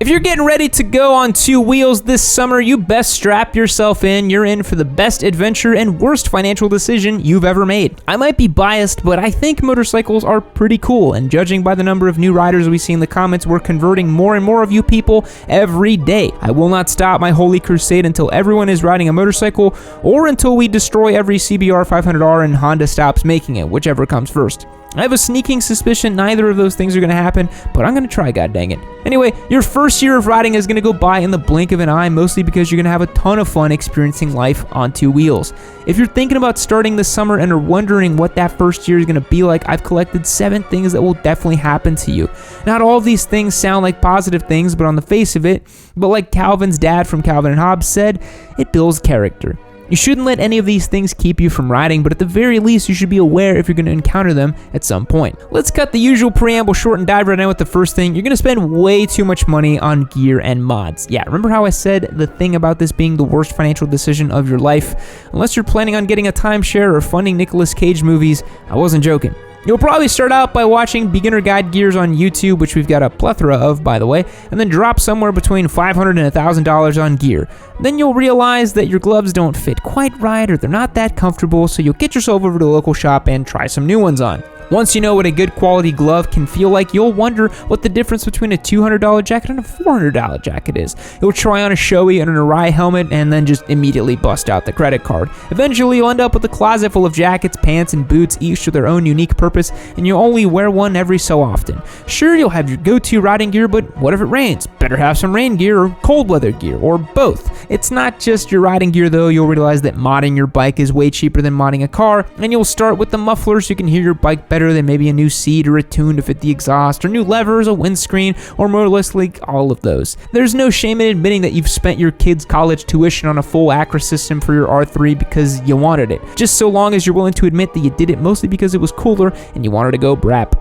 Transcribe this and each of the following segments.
If you're getting ready to go on two wheels this summer, you best strap yourself in. You're in for the best adventure and worst financial decision you've ever made. I might be biased, but I think motorcycles are pretty cool, and judging by the number of new riders we see in the comments, we're converting more and more of you people every day. I will not stop my holy crusade until everyone is riding a motorcycle, or until we destroy every CBR 500R and Honda stops making it, whichever comes first. I have a sneaking suspicion neither of those things are going to happen, but I'm going to try, goddang it. Anyway, your first year of riding is going to go by in the blink of an eye, mostly because you're going to have a ton of fun experiencing life on two wheels. If you're thinking about starting this summer and are wondering what that first year is going to be like, I've collected 7 things that will definitely happen to you. Not all of these things sound like positive things, but on the face of it, but like Calvin's dad from Calvin and Hobbes said, it builds character. You shouldn't let any of these things keep you from riding, but at the very least, you should be aware if you're going to encounter them at some point. Let's cut the usual preamble short and dive right in with the first thing. You're going to spend way too much money on gear and mods. Yeah, remember how I said the thing about this being the worst financial decision of your life? Unless you're planning on getting a timeshare or funding Nicolas Cage movies, I wasn't joking. You'll probably start out by watching beginner guide gears on YouTube, which we've got a plethora of, by the way, and then drop somewhere between $500 and $1,000 on gear. Then you'll realize that your gloves don't fit quite right or they're not that comfortable, so you'll get yourself over to a local shop and try some new ones on. Once you know what a good quality glove can feel like, you'll wonder what the difference between a $200 jacket and a $400 jacket is. You'll try on a Shoei and an Arai helmet and then just immediately bust out the credit card. Eventually, you'll end up with a closet full of jackets, pants, and boots, each with their own unique purpose, and you'll only wear one every so often. Sure, you'll have your go-to riding gear, but what if it rains? Better have some rain gear or cold weather gear, or both. It's not just your riding gear, though. You'll realize that modding your bike is way cheaper than modding a car, and you'll start with the muffler so you can hear your bike better than maybe a new seat or a tune to fit the exhaust, or new levers, a windscreen, or more or less like all of those. There's no shame in admitting that you've spent your kid's college tuition on a full Acra system for your R3 because you wanted it. Just so long as you're willing to admit that you did it mostly because it was cooler and you wanted to go brap.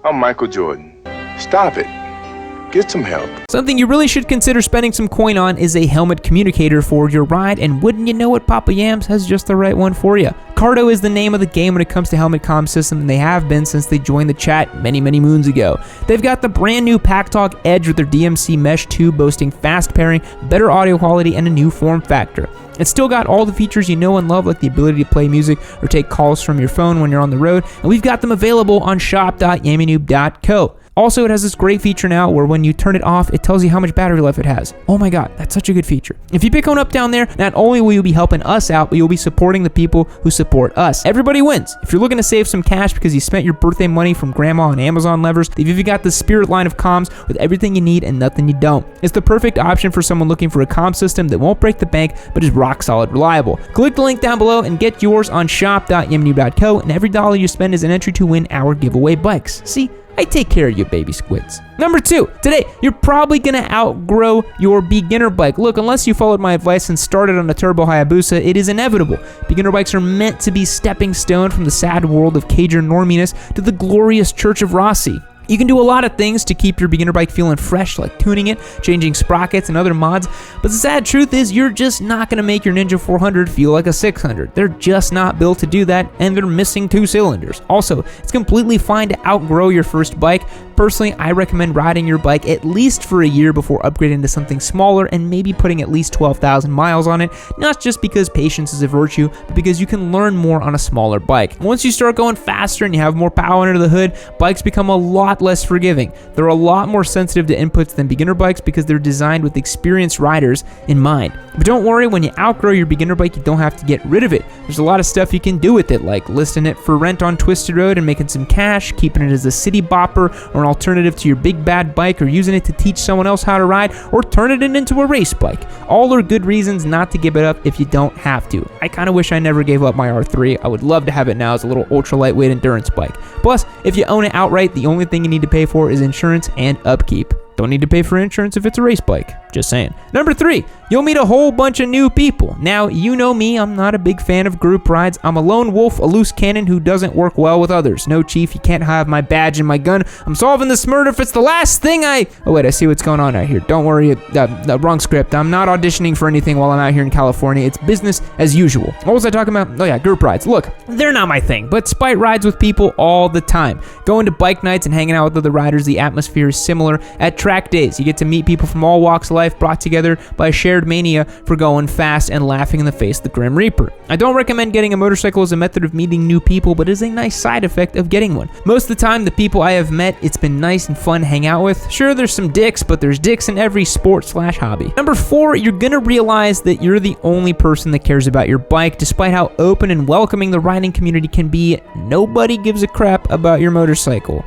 I'm Michael Jordan. Stop it. Get some help. Something you really should consider spending some coin on is a helmet communicator for your ride, and wouldn't you know it, Papa Yams has just the right one for you. Cardo is the name of the game when it comes to helmet comm system, and they have been since they joined the chat many moons ago. They've got the brand new PackTalk Edge with their DMC Mesh 2 boasting fast pairing, better audio quality, and a new form factor. It's still got all the features you know and love, like the ability to play music or take calls from your phone when you're on the road, and we've got them available on shop.yammynoob.co. Also, it has this great feature now where when you turn it off, it tells you how much battery life it has. Oh my god, that's such a good feature. If you pick one up down there, not only will you be helping us out, but you'll be supporting the people who support us. Everybody wins. If you're looking to save some cash because you spent your birthday money from grandma on Amazon levers, they've even got the Spirit line of comms with everything you need and nothing you don't. It's the perfect option for someone looking for a comm system that won't break the bank, but is rock solid reliable. Click the link down below and get yours on shop.yammynoob.co, and every dollar you spend is an entry to win our giveaway bikes. See? I take care of you, baby squids. Number 2, today, you're probably gonna outgrow your beginner bike. Look, unless you followed my advice and started on a Turbo Hayabusa, it is inevitable. Beginner bikes are meant to be stepping stone from the sad world of cager norminess to the glorious church of Rossi. You can do a lot of things to keep your beginner bike feeling fresh, like tuning it, changing sprockets, and other mods, but the sad truth is you're just not going to make your Ninja 400 feel like a 600. They're just not built to do that, and they're missing 2 cylinders. Also, it's completely fine to outgrow your first bike. Personally, I recommend riding your bike at least for a year before upgrading to something smaller and maybe putting at least 12,000 miles on it, not just because patience is a virtue, but because you can learn more on a smaller bike. Once you start going faster and you have more power under the hood, bikes become a lot less forgiving. They're a lot more sensitive to inputs than beginner bikes because they're designed with experienced riders in mind. But don't worry, when you outgrow your beginner bike, you don't have to get rid of it. There's a lot of stuff you can do with it, like listing it for rent on Twisted Road and making some cash, keeping it as a city bopper or an alternative to your big bad bike, or using it to teach someone else how to ride, or turning it into a race bike. All are good reasons not to give it up if you don't have to. I kind of wish I never gave up my R3. I would love to have it now as a little ultra lightweight endurance bike. Plus, if you own it outright, the only thing you need to pay for is insurance and upkeep. Don't need to pay for insurance if it's a race bike. Just saying. Number 3, you'll meet a whole bunch of new people. Now, you know me, I'm not a big fan of group rides. I'm a lone wolf, a loose cannon who doesn't work well with others. No, Chief, you can't have my badge and my gun. I'm solving this murder if it's the last thing I... Oh, wait, I see what's going on out here. Don't worry, wrong script. I'm not auditioning for anything while I'm out here in California. It's business as usual. What was I talking about? Oh, yeah, group rides. Look, they're not my thing, but Spite rides with people all the time. Going to bike nights and hanging out with other riders, the atmosphere is similar. At Track days. You get to meet people from all walks of life brought together by a shared mania for going fast and laughing in the face of the Grim Reaper. I don't recommend getting a motorcycle as a method of meeting new people, but it is a nice side effect of getting one. Most of the time, the people I have met, it's been nice and fun to hang out with. Sure, there's some dicks, but there's dicks in every sport/hobby. Number 4, you're gonna realize that you're the only person that cares about your bike. Despite how open and welcoming the riding community can be, nobody gives a crap about your motorcycle.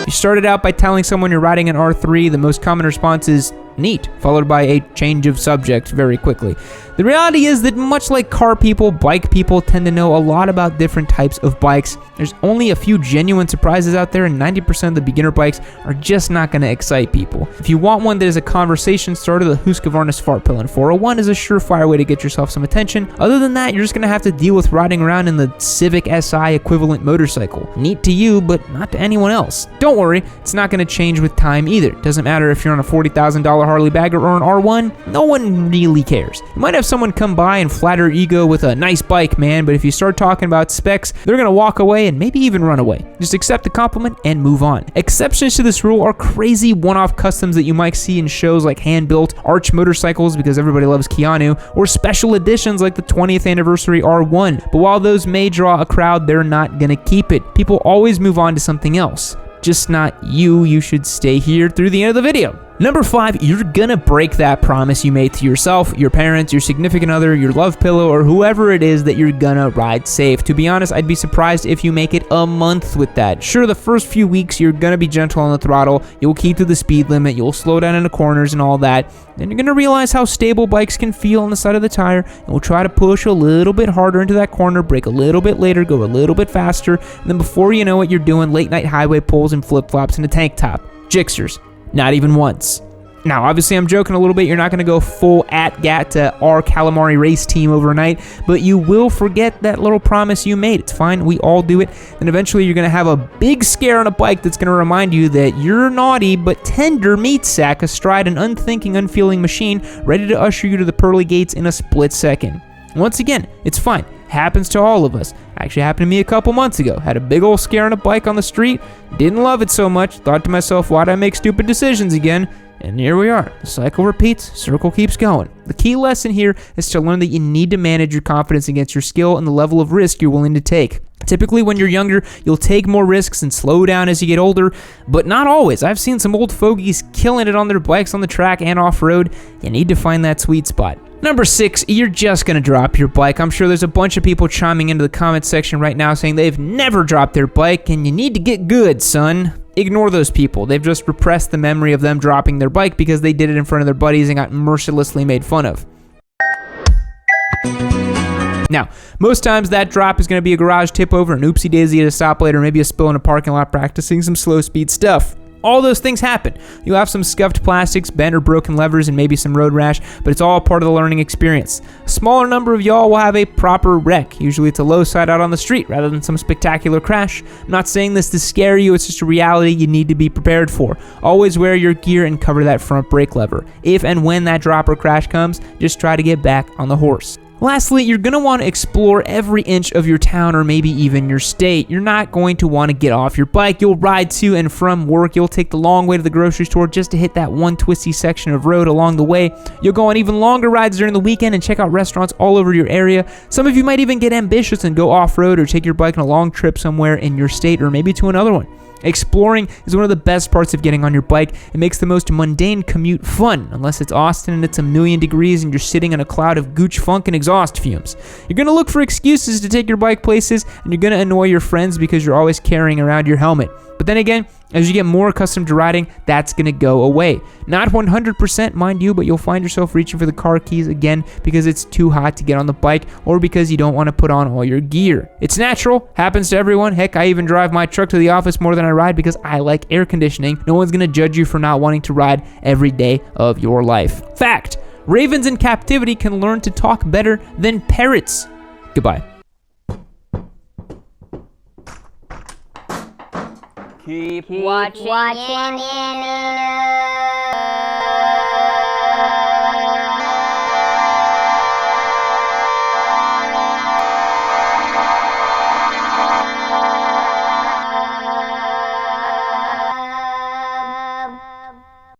You started out by telling someone you're riding an R3, the most common response is neat, followed by a change of subject very quickly. The reality is that much like car people, bike people tend to know a lot about different types of bikes. There's only a few genuine surprises out there, and 90% of the beginner bikes are just not going to excite people. If you want one that is a conversation starter, the Husqvarna Svartpilen 401 is a surefire way to get yourself some attention. Other than that, you're just going to have to deal with riding around in the Civic Si equivalent motorcycle. Neat to you, but not to anyone else. Don't worry, it's not going to change with time either. It doesn't matter if you're on a $40,000 Harley Bagger or an R1, no one really cares. You might have someone come by and flatter your ego with a nice bike, man, but if you start talking about specs, they're gonna walk away and maybe even run away. Just accept the compliment and move on. Exceptions to this rule are crazy one-off customs that you might see in shows like hand-built Arch motorcycles because everybody loves Keanu, or special editions like the 20th anniversary R1. But while those may draw a crowd, they're not gonna keep it. People always move on to something else. Just not you. You should stay here through the end of the video. Number 5, you're gonna break that promise you made to yourself, your parents, your significant other, your love pillow, or whoever it is that you're gonna ride safe. To be honest, I'd be surprised if you make it a month with that. Sure, the first few weeks you're gonna be gentle on the throttle, you'll keep to the speed limit, you'll slow down in the corners and all that. Then you're gonna realize how stable bikes can feel on the side of the tire, and we'll try to push a little bit harder into that corner, brake a little bit later, go a little bit faster, and then before you know it, you're doing late night highway pulls and flip-flops in a tank top. Jixers. Not even once. Now, obviously, I'm joking a little bit. You're not going to go full at-gat to our calamari race team overnight, but you will forget that little promise you made. It's fine. We all do it. And eventually, you're going to have a big scare on a bike that's going to remind you that you're naughty but tender meat sack astride an unthinking, unfeeling machine ready to usher you to the pearly gates in a split second. Once again, it's fine. Happens to all of us. Actually happened to me a couple months ago. Had a big old scare on a bike on the street. Didn't love it so much. Thought to myself, why'd I make stupid decisions again? And here we are. The cycle repeats, circle keeps going. The key lesson here is to learn that you need to manage your confidence against your skill and the level of risk you're willing to take. Typically, when you're younger, you'll take more risks and slow down as you get older, but not always. I've seen some old fogies killing it on their bikes on the track and off-road. You need to find that sweet spot. Number 6, you're just gonna drop your bike. I'm sure there's a bunch of people chiming into the comment section right now saying they've never dropped their bike, and you need to get good, son. Ignore those people. They've just repressed the memory of them dropping their bike because they did it in front of their buddies and got mercilessly made fun of. Now, most times that drop is going to be a garage tip over, an oopsie daisy at a stoplight, or maybe a spill in a parking lot practicing some slow speed stuff. All those things happen. You'll have some scuffed plastics, bent or broken levers, and maybe some road rash, but it's all part of the learning experience. A smaller number of y'all will have a proper wreck. Usually it's a low side out on the street rather than some spectacular crash. I'm not saying this to scare you, it's just a reality you need to be prepared for. Always wear your gear and cover that front brake lever. If and when that drop or crash comes, just try to get back on the horse. Lastly, you're going to want to explore every inch of your town or maybe even your state. You're not going to want to get off your bike. You'll ride to and from work. You'll take the long way to the grocery store just to hit that one twisty section of road along the way. You'll go on even longer rides during the weekend and check out restaurants all over your area. Some of you might even get ambitious and go off-road or take your bike on a long trip somewhere in your state or maybe to another one. Exploring is one of the best parts of getting on your bike. It makes the most mundane commute fun, unless it's Austin and it's 1,000,000 degrees and you're sitting in a cloud of gooch funk and exhaust fumes. You're going to look for excuses to take your bike places, and you're going to annoy your friends because you're always carrying around your helmet. But then again, as you get more accustomed to riding, that's going to go away. Not 100%, mind you, but you'll find yourself reaching for the car keys again because it's too hot to get on the bike or because you don't want to put on all your gear. It's natural, happens to everyone. Heck, I even drive my truck to the office more than I ride because I like air conditioning. No one's going to judge you for not wanting to ride every day of your life. Fact, ravens in captivity can learn to talk better than parrots. Goodbye. Keep watching in.